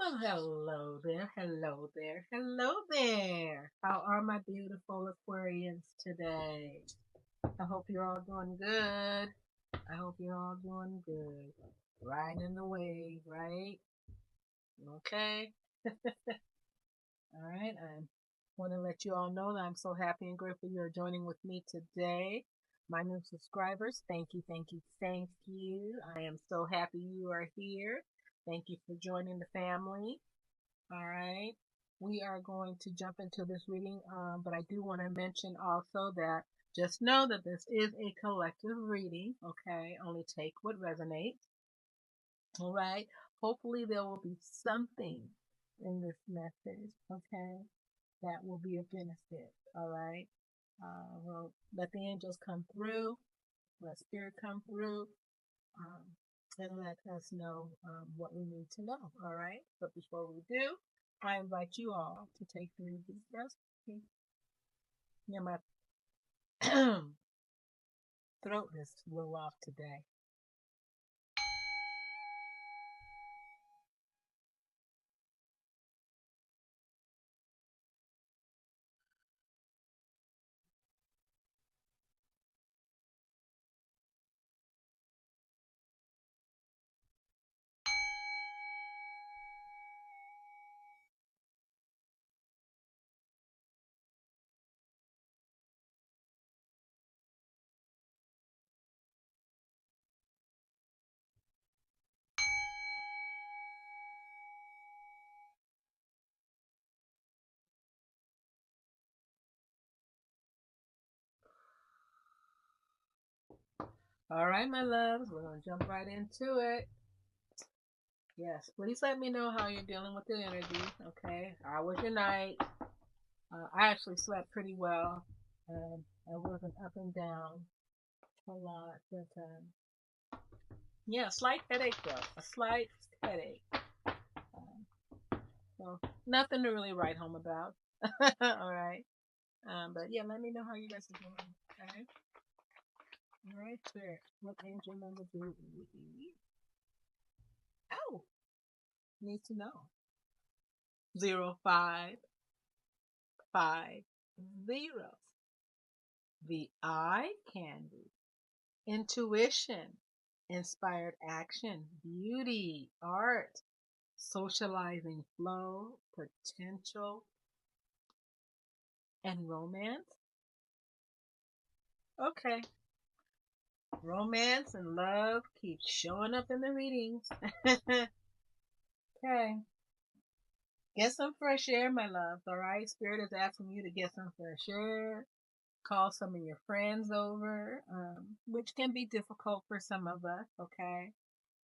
Well, hello there, hello there, hello there. How are my beautiful Aquarians today? I hope you're all doing good. I hope you're all doing good. Riding the wave, right? Okay. All right. I want to let you all know that I'm so happy and grateful you're joining with me today. My new subscribers, thank you, thank you, thank you. I am so happy you are here. Thank you for joining the family. All right. We are going to jump into this reading, but I do want to mention also that just know that this is a collective reading, okay? Only take what resonates, all right? Hopefully, there will be something in this message, okay, that will be of benefit, all right? We'll let the angels come through, let spirit come through, um, and let us know what we need to know. All right. But before we do, I invite you all to take 3 deep breaths. Okay. Yeah, my throat is a little off today. All right, my loves, we're gonna jump right into it. Yes, please let me know how you're dealing with the energy. Okay, how was your night? I actually slept pretty well. I wasn't up and down a lot, but yeah, slight headache though. A slight headache. Um, so nothing to really write home about. All right. But yeah, let me know how you guys are doing. Okay. All right, Spirit. What angel number do we need? Oh, need to know. 0550. The eye candy. Intuition. Inspired action. Beauty. Art. Socializing flow. Potential. And romance. Okay. Romance and love keep showing up in the readings. Okay. Get some fresh air, my loves. All right. Spirit is asking you to get some fresh air. Call some of your friends over, which can be difficult for some of us. Okay.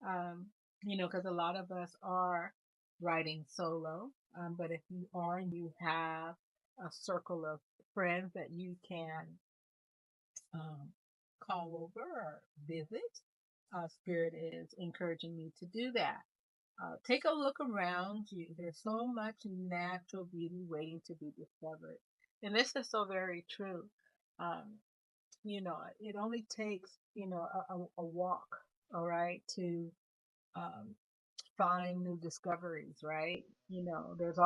Um, because a lot of us are writing solo. But if you are and you have a circle of friends that you can um, call over or visit, Spirit is encouraging me to do that. Take a look around you. There's so much natural beauty waiting to be discovered. And this is so very true. Um, it only takes, a walk, all right, to um, find new discoveries, right? There's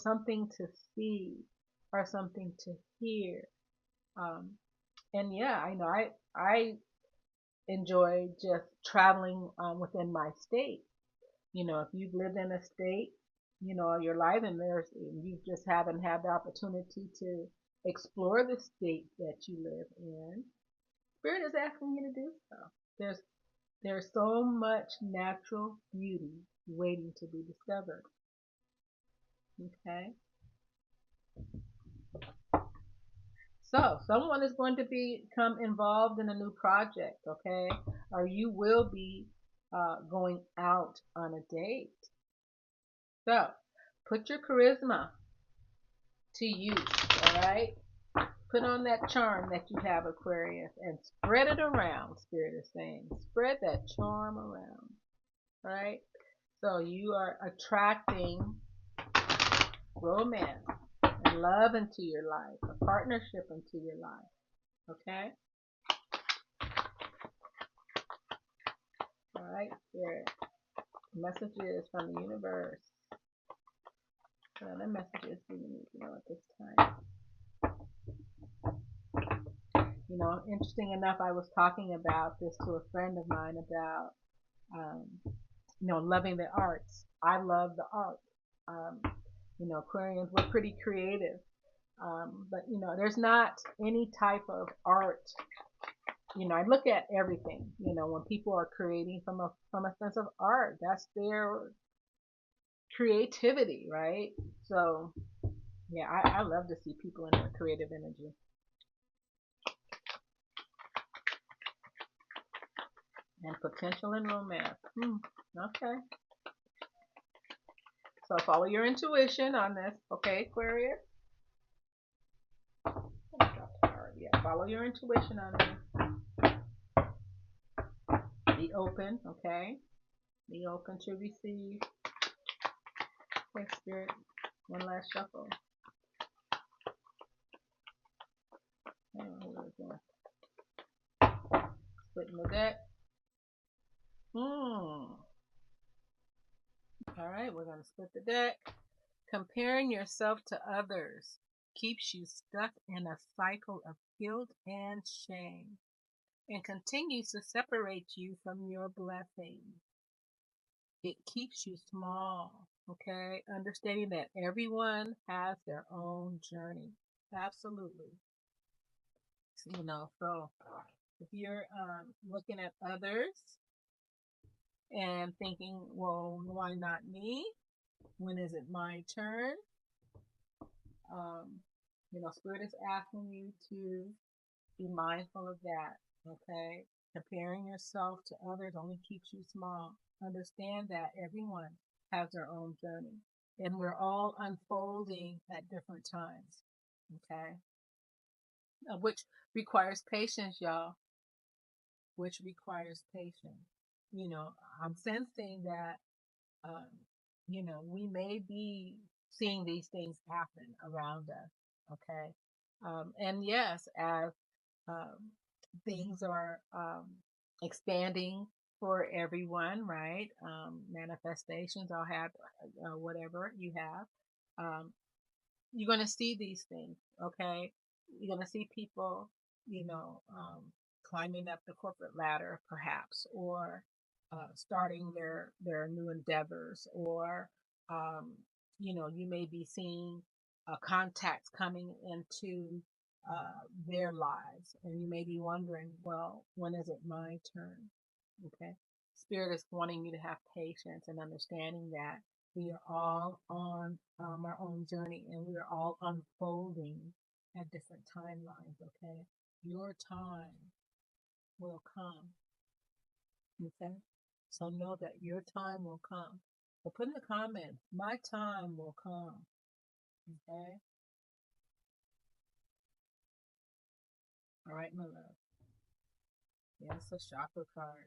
something to see or something to hear. Um, and yeah, I enjoy just traveling within my state. If you've lived in a state, all your life and you just haven't had the opportunity to explore the state that you live in, Spirit is asking you to do so. There's there's so much natural beauty waiting to be discovered. Okay. So someone is going to become involved in a new project, okay? Or you will be going out on a date. So put your charisma to use, all right? Put on that charm that you have, Aquarius, and spread it around, Spirit is saying. Spread that charm around, all right? So you are attracting romance and love into your life, a partnership into your life, okay? All right, Spirit. Messages from the universe. What other messages do you need to know at this time? You know, interesting enough, I was talking about this to a friend of mine about, um, you know, loving the arts. I love the art. Um, you know, Aquarians, we're pretty creative. But, you know, there's not any type of art. You know, I look at everything. You know, when people are creating from a sense of art, that's their creativity, right? So, yeah, I love to see people in their creative energy. And potential in romance. Okay. So follow your intuition on this, okay, Aquarius? Yeah, follow your intuition on this. Be open, okay? Be open to receive. Okay, Spirit. One last shuffle. Splitting the deck. All right, we're going to split the deck. Comparing yourself to others keeps you stuck in a cycle of guilt and shame and continues to separate you from your blessing. It keeps you small, okay? Understanding that everyone has their own journey. Absolutely. You know, so if you're looking at others and thinking, well, why not me? When is it my turn? You know, Spirit is asking you to be mindful of that, okay? Comparing yourself to others only keeps you small. Understand that everyone has their own journey and we're all unfolding at different times, okay? Which requires patience, y'all, which requires patience. You know, I'm sensing that, um, you know, we may be seeing these things happen around us, okay? And yes, as um, things are expanding for everyone, right? Manifestations, I'll have whatever you have. You're going to see these things, okay? You're going to see people, you know, climbing up the corporate ladder, perhaps, or starting their new endeavors, or you know, you may be seeing contacts coming into their lives, and you may be wondering, well, when is it my turn? Okay, Spirit is wanting you to have patience and understanding that we are all on our own journey and we are all unfolding at different timelines. Okay, your time will come. Okay, so know that your time will come. So put in the comments, my time will come. Okay, all right, my love. Yes, a chakra card.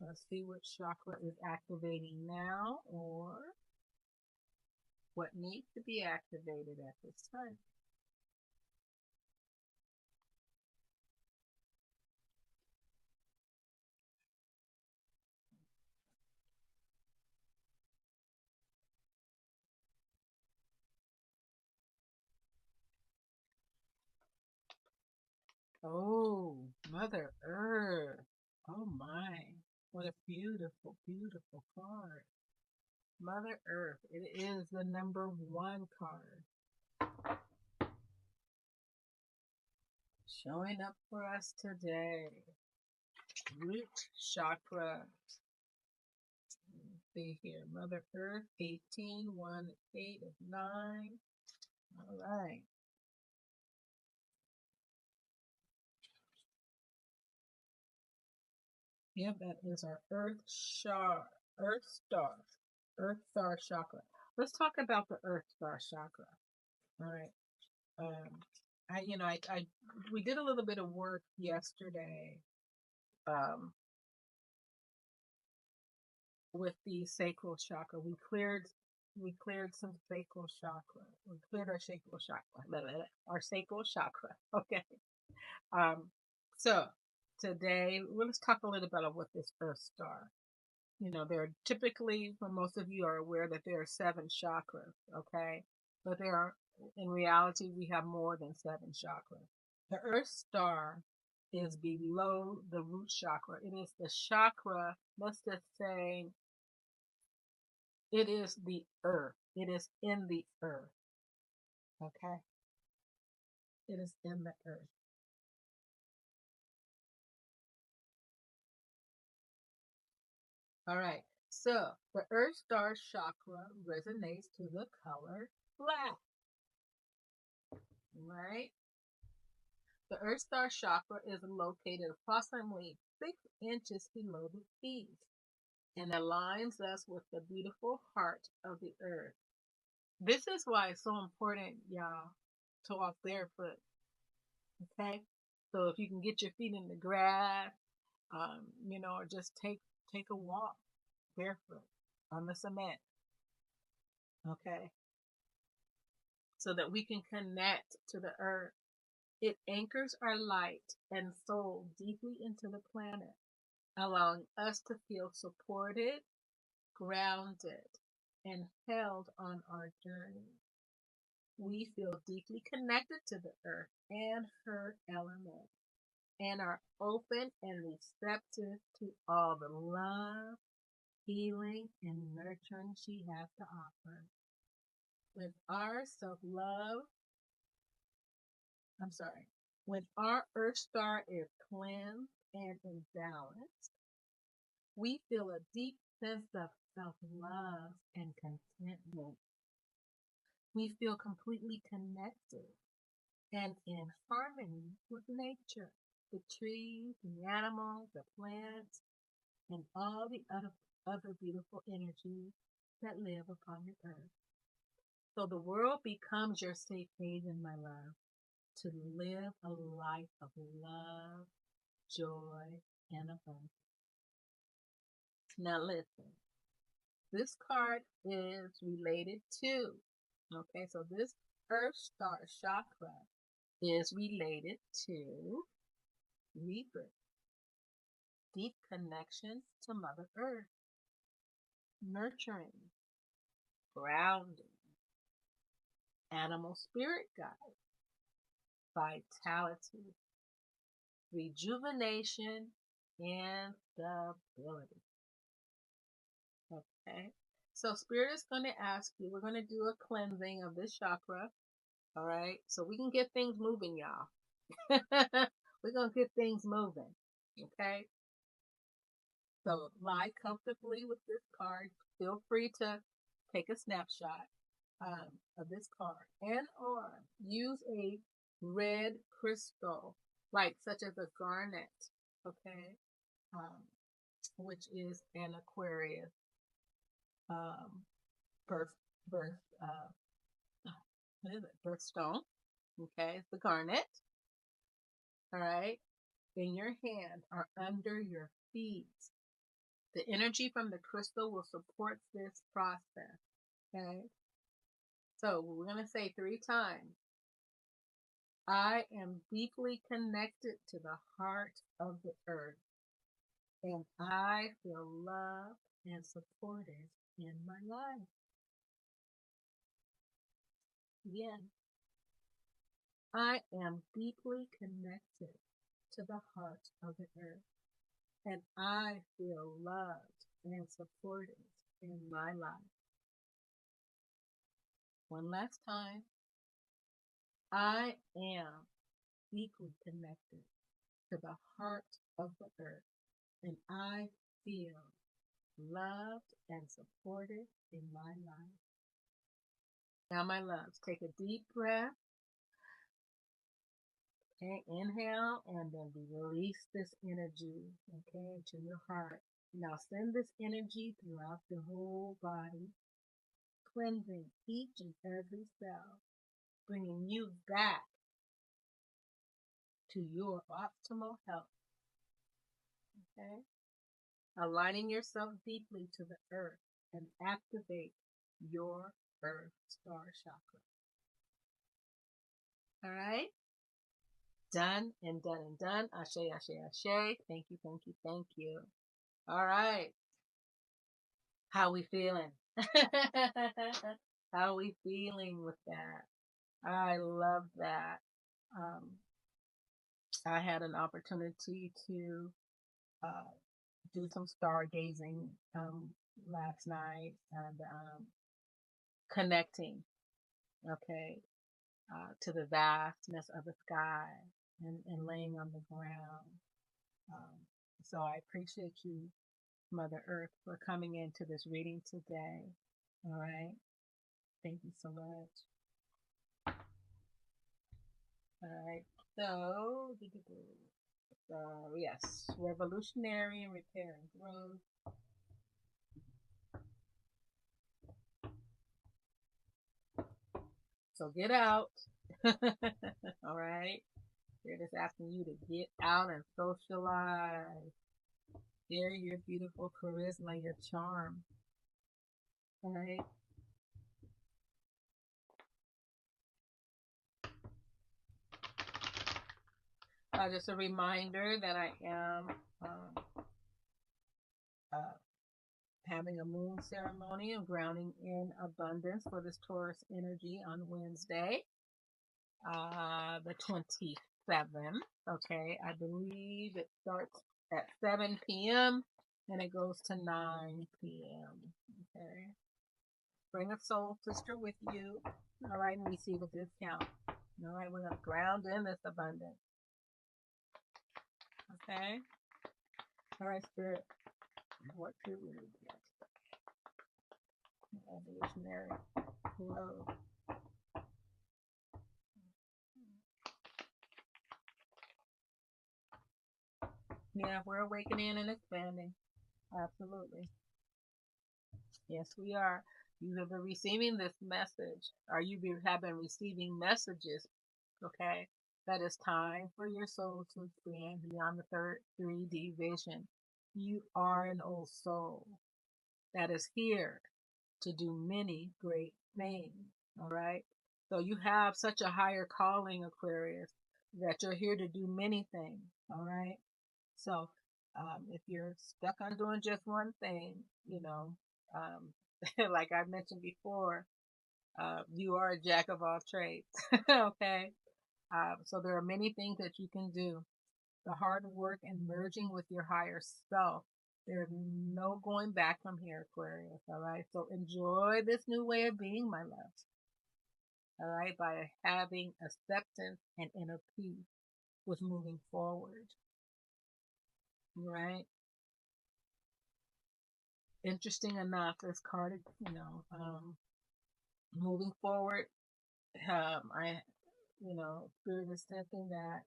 Let's see what chakra is activating now or what needs to be activated at this time. Oh, Mother Earth. Oh my. What a beautiful, beautiful card. Mother Earth. It is the number one card. Showing up for us today. Root chakra. Let's see here. Mother Earth 18, 1, 8 of 9. All right. Yep, that is our Earth Star chakra. Let's talk about the Earth Star chakra. All right. Um, we did a little bit of work yesterday, um, with the sacral chakra. We cleared some sacral chakra. We cleared our sacral chakra. Our sacral chakra. Okay. Um, so today, well, let's talk a little bit about what this Earth Star. You know, there are typically, for most of you are aware that there are 7 chakras, okay? But there are, in reality, we have more than 7 chakras. The Earth Star is below the root chakra. It is the chakra, let's just say, it is the earth. It is in the earth, okay? It is in the earth. All right. So the Earth Star chakra resonates to the color black, right? The Earth Star chakra is located approximately 6 inches below the feet and aligns us with the beautiful heart of the earth. This is why it's so important, y'all, to walk barefoot. Okay, so if you can get your feet in the grass, or just take a walk barefoot on the cement. Okay, so that we can connect to the earth. It anchors our light and soul deeply into the planet, allowing us to feel supported, grounded, and held on our journey. We feel deeply connected to the earth and her element and are open and receptive to all the love, healing, and nurturing she has to offer. With our self love, when our earth star is cleansed and in balance, we feel a deep sense of self love and contentment. We feel completely connected and in harmony with nature, the trees, the animals, the plants, and all the other beautiful energies that live upon the earth. So the world becomes your safe haven, my love, to live a life of love, joy, and abundance. Now listen, this card is related to, okay, so this Earth Star chakra is related to rebirth, deep connection to Mother Earth, nurturing, grounding, animal spirit guide, vitality, rejuvenation, and stability. Okay. So Spirit is going to ask you, we're going to do a cleansing of this chakra. All right. So we can get things moving, y'all. We're going to get things moving. Okay. So lie comfortably with this card. Feel free to take a snapshot of this card and or use a red crystal, like such as a garnet, okay, um, which is an Aquarius um, birth birth what is it? Birthstone. Okay, it's the garnet. All right, in your hand or under your feet. The energy from the crystal will support this process. Okay, so we're gonna say 3 times. I am deeply connected to the heart of the earth, and I feel loved and supported in my life. Again, I am deeply connected to the heart of the earth, and I feel loved and supported in my life. One last time, I am deeply connected to the heart of the earth, and I feel loved and supported in my life. Now, my loves, take a deep breath. Okay, inhale and then release this energy, okay, to your heart. Now send this energy throughout the whole body, cleansing each and every cell, bringing you back to your optimal health, okay? Aligning yourself deeply to the earth and activate your Earth Star chakra. All right? Done and done and done. Ashe, ashe, ashe. Thank you, thank you, thank you. All right. How we feeling? How we feeling with that? I love that. Um, I had an opportunity to uh, do some stargazing last night and connecting, okay, to the vastness of the sky and laying on the ground. Um, so I appreciate you, Mother Earth, for coming into this reading today. All right. Thank you so much. All right. So, yes, revolutionary and repair and growth. So get out. All right. They're just asking you to get out and socialize. Share your beautiful charisma, your charm. All right. Just a reminder that I am uh, having a moon ceremony of grounding in abundance for this Taurus energy on Wednesday, the 27th. Okay, I believe it starts at 7 p.m. and it goes to 9 p.m. Okay, bring a soul sister with you. All right, and receive a discount. All right, we're gonna ground in this abundance. Okay. All right, Spirit. What should we do? Evolutionary flow. Yeah, we're awakening and expanding. Absolutely. Yes, we are. You have been receiving this message, or have been receiving messages, okay? That it's time for your soul to expand beyond the third 3D vision. You are an old soul that is here to do many great things, all right? So you have such a higher calling, Aquarius, that you're here to do many things, all right? So if you're stuck on doing just one thing, like I mentioned before, you are a jack of all trades. Okay. So there are many things that you can do. The hard work and merging with your higher self. There's no going back from here, Aquarius. All right. So enjoy this new way of being, my love. All right. By having acceptance and inner peace with moving forward. Right. Interesting enough, this card, moving forward, Spirit is thinking that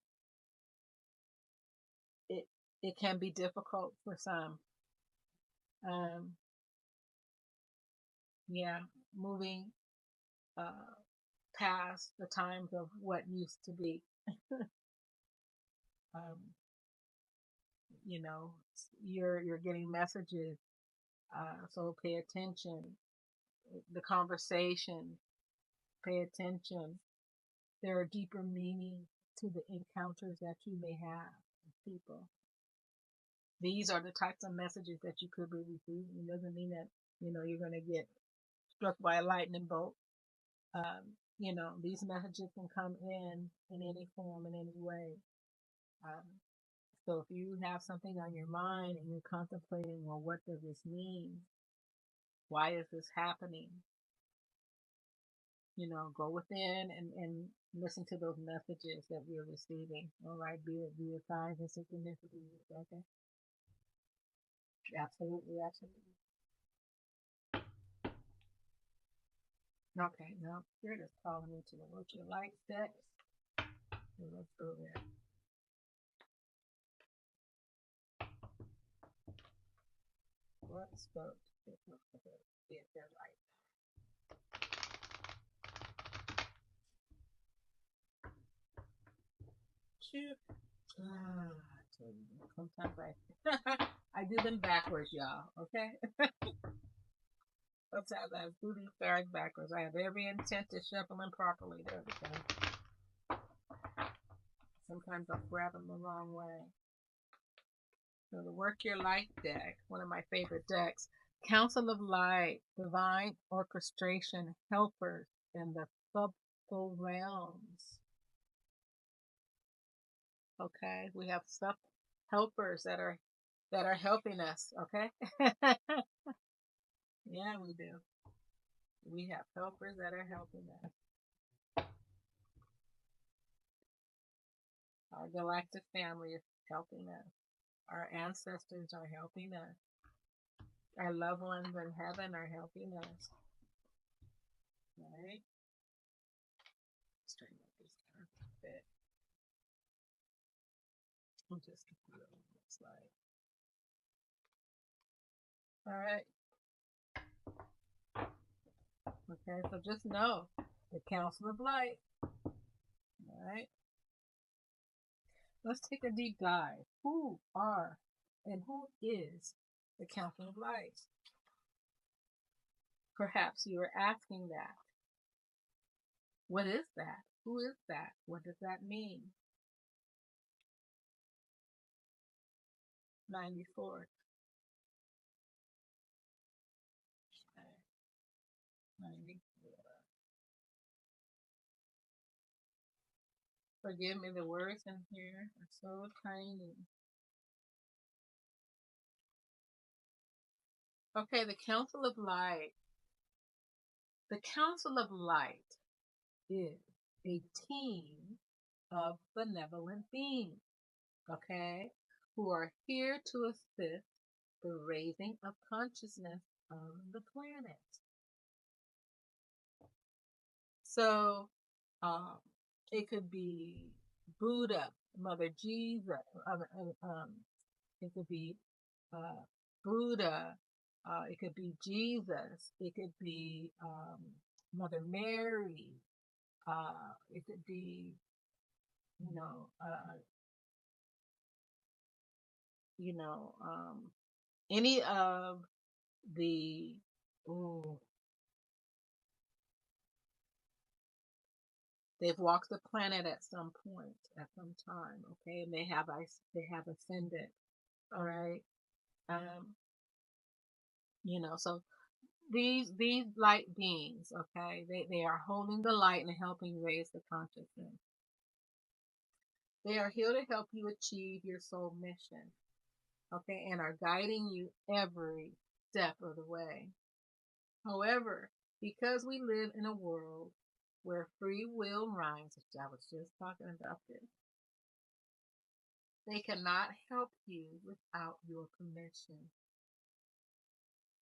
it it can be difficult for some. Um, yeah, moving uh, past the times of what used to be. um, you know, you're getting messages, so pay attention. The conversation, pay attention. There are deeper meanings to the encounters that you may have with people. These are the types of messages that you could be receiving. It doesn't mean that, you're going to get struck by a lightning bolt. These messages can come in any form, in any way. Um, so if you have something on your mind and you're contemplating, well, what does this mean? Why is this happening? Go within and listen to those messages that we're receiving. All right, be it signs and synchronicities. Okay. Absolutely, absolutely. Okay, now Spirit is calling me to the virtual light steps. So let's go there. What's the yeah, they're right. Shoot. Sometimes I do them backwards, y'all. Okay. Sometimes I do these cards backwards. I have every intent to shuffle them properly. There we go. Sometimes I'll grab them the wrong way. So the Work Your Light deck, one of my favorite decks. Council of Light, Divine Orchestration, Helpers in the Subtle Realms. Okay, we have sub helpers that are helping us. Okay, yeah, we do. We have helpers that are helping us. Our galactic family is helping us. Our ancestors are helping us. Our loved ones in heaven are helping us. Right? Straighten up this carpet. Just a few of them, looks like. All right. Okay, so just know the Council of Light. All right. Let's take a deep dive. Who are and who is the Council of Light? Perhaps you are asking that. What is that? Who is that? What does that mean? 94. 94. Forgive me, the words in here are so tiny. Okay, the Council of Light. The Council of Light is a team of benevolent beings, okay, who are here to assist the raising of consciousness of the planet. So, it could be Buddha, Mother Jesus. It could be Buddha. It could be Jesus. It could be Mother Mary. It could be, you know, any of the. Ooh, they've walked the planet at some point, at some time. Okay, and they have ascended. All right. So these light beings, okay, they are holding the light and helping raise the consciousness. They are here to help you achieve your soul mission, okay, and are guiding you every step of the way. However, because we live in a world where free will reigns, which I was just talking about this, they cannot help you without your permission.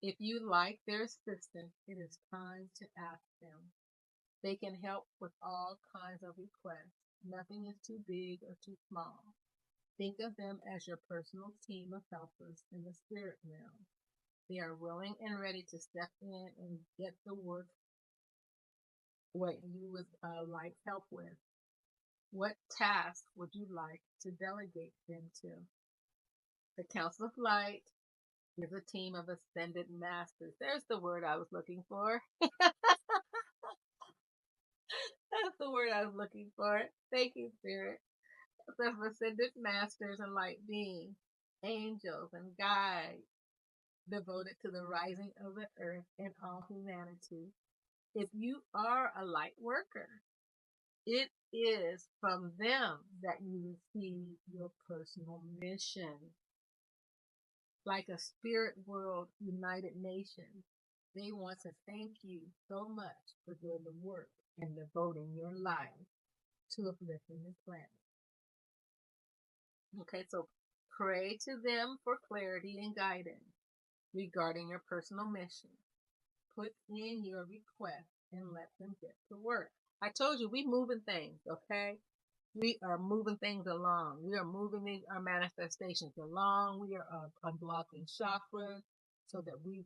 If you like their assistance, it is time to ask them. They can help with all kinds of requests. Nothing is too big or too small. Think of them as your personal team of helpers in the spirit realm. They are willing and ready to step in and get the work what you would like help with. What task would you like to delegate them to? The Council of Light is a team of ascended masters. There's the word I was looking for. That's the word I was looking for. Thank you, Spirit. The ascended masters and light beings, angels and guides, devoted to the rising of the earth and all humanity. If you are a light worker, it is from them that you receive your personal mission. Like a spirit world United Nations, they want to thank you so much for doing the work and devoting your life to uplifting this planet. Okay, so pray to them for clarity and guidance regarding your personal mission. Put in your request and let them get to work. I told you, we moving things, okay? We are moving things along. We are moving our manifestations along. We are unblocking chakras so that we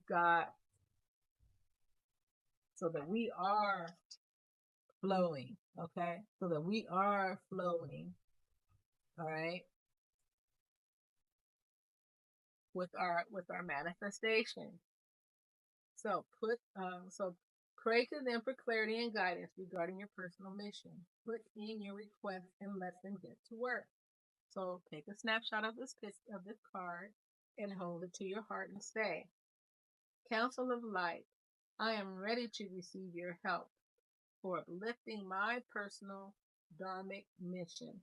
are flowing, okay? So that we are flowing, all right? With our manifestation. So Pray to them for clarity and guidance regarding your personal mission. Put in your request and let them get to work. So take a snapshot of this card and hold it to your heart and say, Council of Light, I am ready to receive your help for uplifting my personal dharmic mission.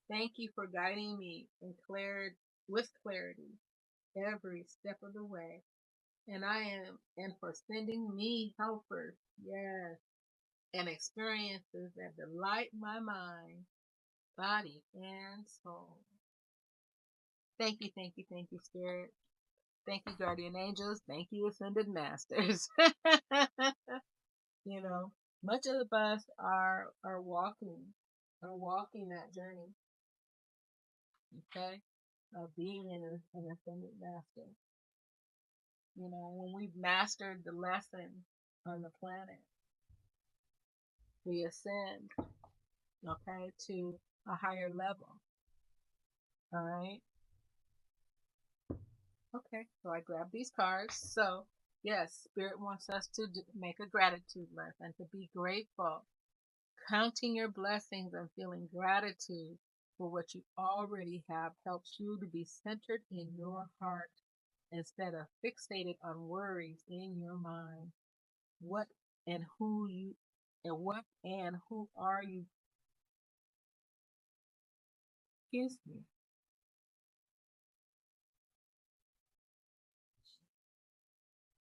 Thank you for guiding me with clarity every step of the way. And for sending me helpers, yes, and experiences that delight my mind, body, and soul. Thank you, thank you, thank you, Spirit. Thank you, Guardian Angels. Thank you, Ascended Masters. You know, much of us are walking that journey, okay, of being an Ascended Master. You know, when we've mastered the lesson on the planet, we ascend, okay, to a higher level. All right. Okay. So I grabbed these cards. So yes, Spirit wants us to make a gratitude list and to be grateful, counting your blessings and feeling gratitude for what you already have helps you to be centered in your heart instead of fixated on worries in your mind. What and who you and who are you? Excuse me.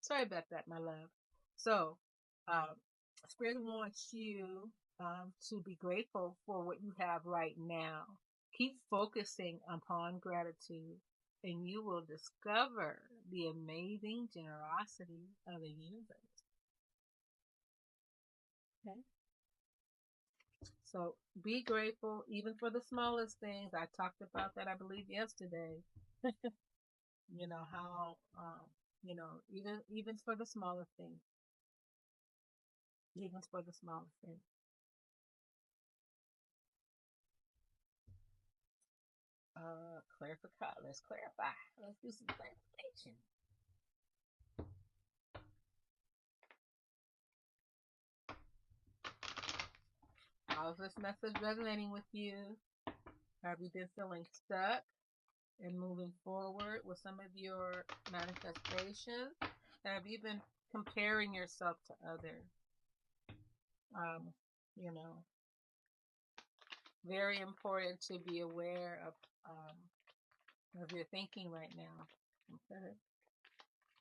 Sorry about that, my love. So, um, Spirit wants you to be grateful for what you have right now. Keep focusing upon gratitude, and you will discover the amazing generosity of the universe. Okay? So, be grateful even for the smallest things. I talked about that, I believe, yesterday. You know how, even for the smallest things, even for the smallest things. Clarify. Let's clarify. Let's do some clarification. How's this message resonating with you? Have you been feeling stuck and moving forward with some of your manifestations? Have you been comparing yourself to others? Um, you know, very important to be aware of your thinking right now. Okay.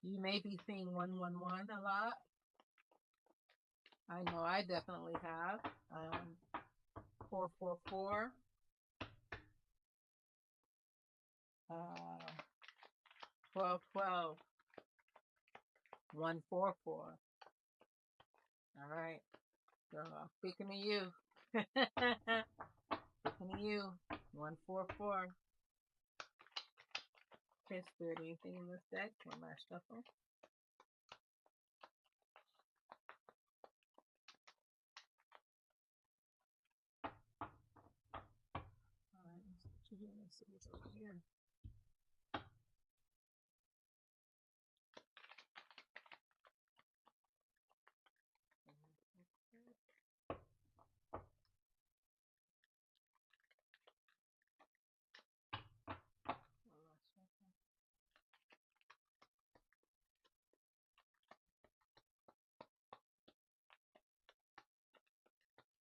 You may be seeing 111 a lot. I know I definitely have. 444. 1212. 144. All right. So I'm speaking to you. Speaking to you. 144. Okay, Spirit, anything in this deck? One last shuffle. All right, let's see what's over here.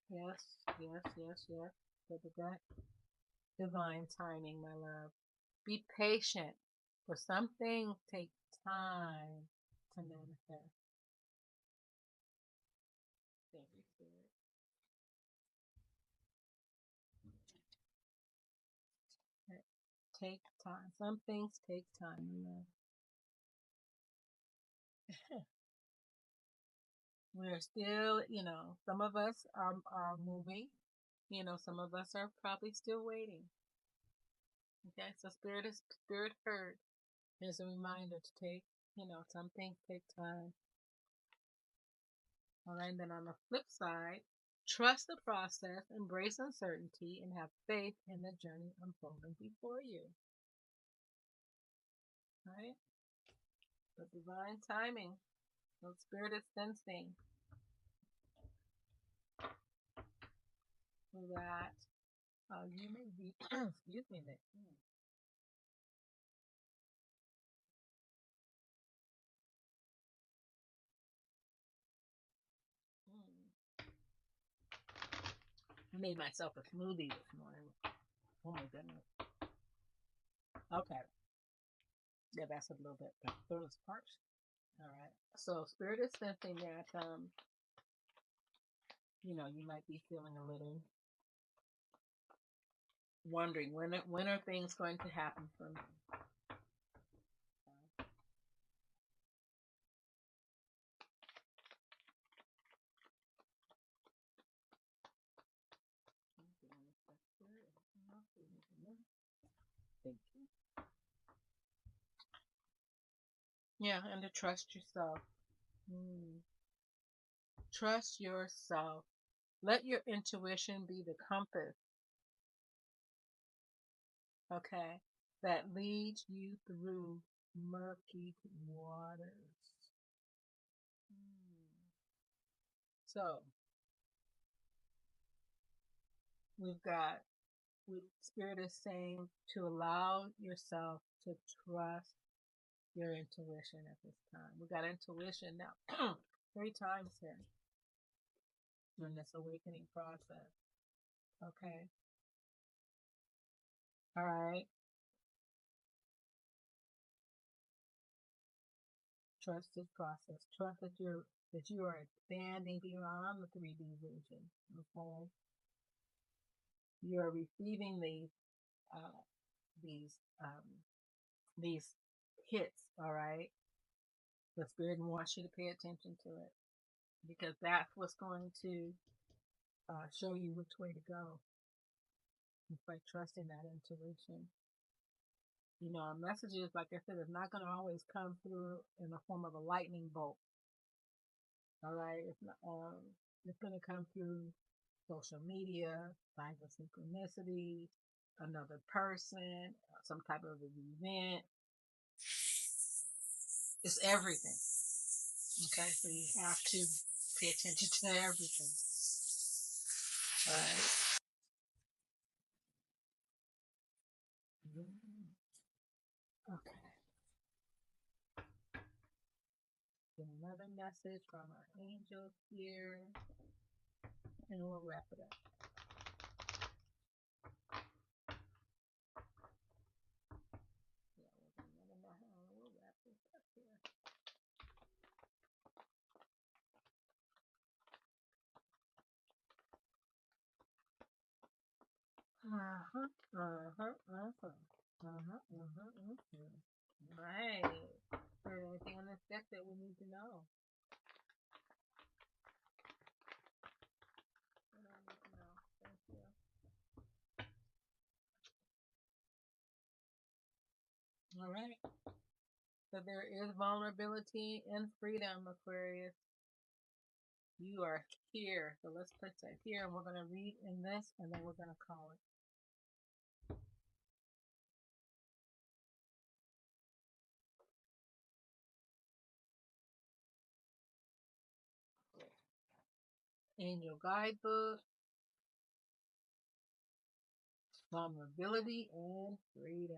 Yes, yes, yes, yes. Look at that. Divine timing, my love. Be patient. For some things take time to manifest. Thank you, Spirit. Take time. Some things take time, my love. We're still, some of us are moving. Some of us are probably still waiting. Okay, so spirit heard. Here's a reminder to take, some things take time. All right, and then on the flip side, trust the process, embrace uncertainty, and have faith in the journey unfolding before you. All right, the divine timing. So spirit is sensing. that you may be, excuse me, that, I made myself a smoothie this morning. Oh my goodness. Okay. Yeah, that's a little bit. The throat is parched. All right. So spirit is sensing that you might be feeling a little wondering when are things going to happen for me. Thank you. Yeah, and to trust yourself. Mm. Trust yourself. Let your intuition be the compass, okay, that leads you through murky waters. Mm. So we've got Spirit is saying to allow yourself to trust your intuition at this time. We got intuition now 3 times here during this awakening process. Okay. All right. Trust this process. Trust that you are expanding beyond the 3D vision. Okay. You are receiving uh, these um, these hits. All right. The spirit wants you to pay attention to it because that's what's going to show you which way to go. It's by trusting that intuition. Our messages, like I said, is not going to always come through in the form of a lightning bolt. All right, it's going to come through social media, signs of synchronicity, another person, some type of an event. It's everything. Okay, so you have to pay attention to everything. All right. Okay. Another message from our angels here, and we'll wrap it up. Yeah, we'll wrap this up here. Uh-huh, uh-huh, uh-huh, uh-huh, uh-huh, uh-huh. Right. Is there anything on this deck that we need to know? What do I need to know? Thank you. All right. So there is vulnerability and freedom, Aquarius. You are here. So let's put that here, and we're going to read in this, and then we're going to call it. Angel Guidebook, vulnerability and freedom.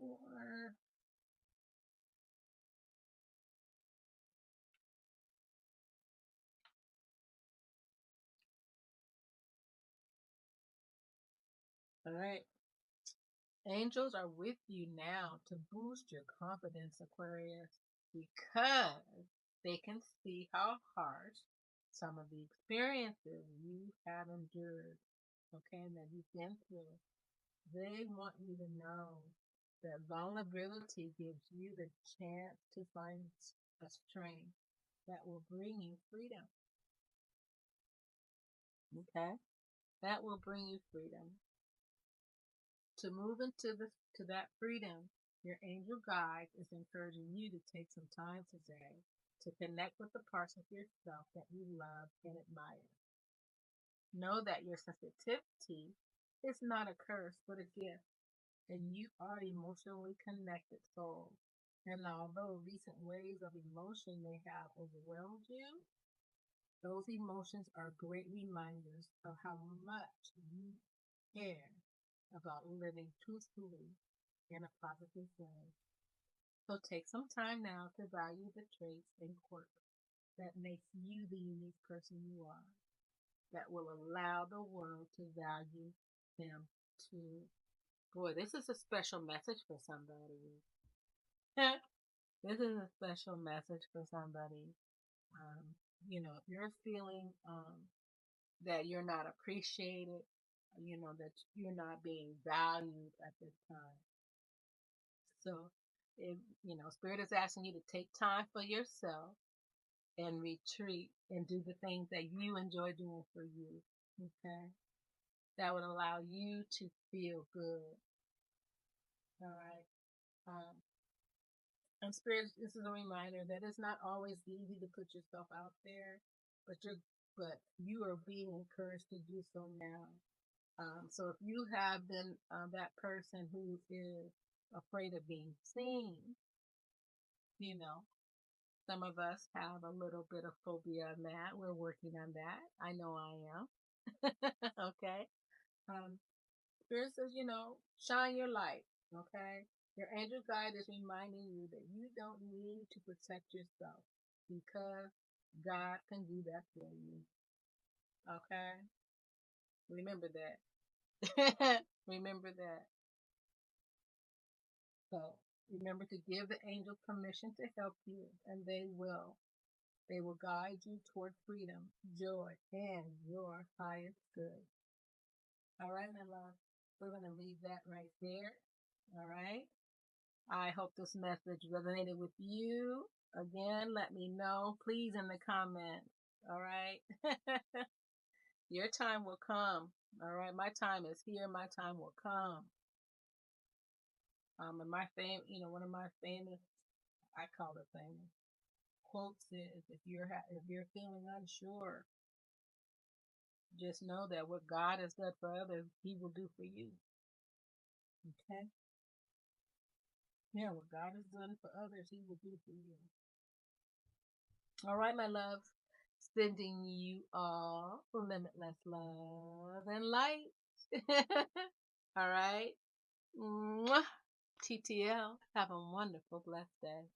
Four. All right. Angels are with you now to boost your confidence, Aquarius, because they can see how harsh some of the experiences you have endured, okay, and that you've been through. They want you to know that vulnerability gives you the chance to find a strength that will bring you freedom, okay? That will bring you freedom. To move to that freedom, your angel guide is encouraging you to take some time today to connect with the parts of yourself that you love and admire. Know that your sensitivity is not a curse but a gift, and you are emotionally connected soul. And although recent waves of emotion may have overwhelmed you, those emotions are great reminders of how much you care about living truthfully in a positive way. So take some time now to value the traits and quirks that makes you the unique person you are, that will allow the world to value them too. Boy, this is a special message for somebody. This is a special message for somebody. Um, if you're feeling that you're not appreciated, that you're not being valued at this time. So, if, Spirit is asking you to take time for yourself and retreat and do the things that you enjoy doing for you. Okay. That would allow you to feel good. All right. Um, and Spirit, this is a reminder that it's not always easy to put yourself out there, but you are being encouraged to do so now. So if you have been that person who is afraid of being seen, you know, some of us have a little bit of phobia on that. We're working on that. I know I am. Okay. Um, Spirit says, shine your light. Okay. Your angel guide is reminding you that you don't need to protect yourself because God can do that for you. Okay. Remember that. Remember that. So remember to give the angels permission to help you, and they will. They will guide you toward freedom, joy, and your highest good. All right, my love. We're going to leave that right there. All right. I hope this message resonated with you. Again, let me know, please, in the comments. All right. Your time will come. All right. My time is here. My time will come. And one of my famous, I call it famous quotes is, if you're feeling unsure, just know that what God has done for others, He will do for you. Okay? Yeah, what God has done for others, He will do for you. All right, my loves. Sending you all limitless love and light. All right. Mwah. TTL. Have a wonderful, blessed day.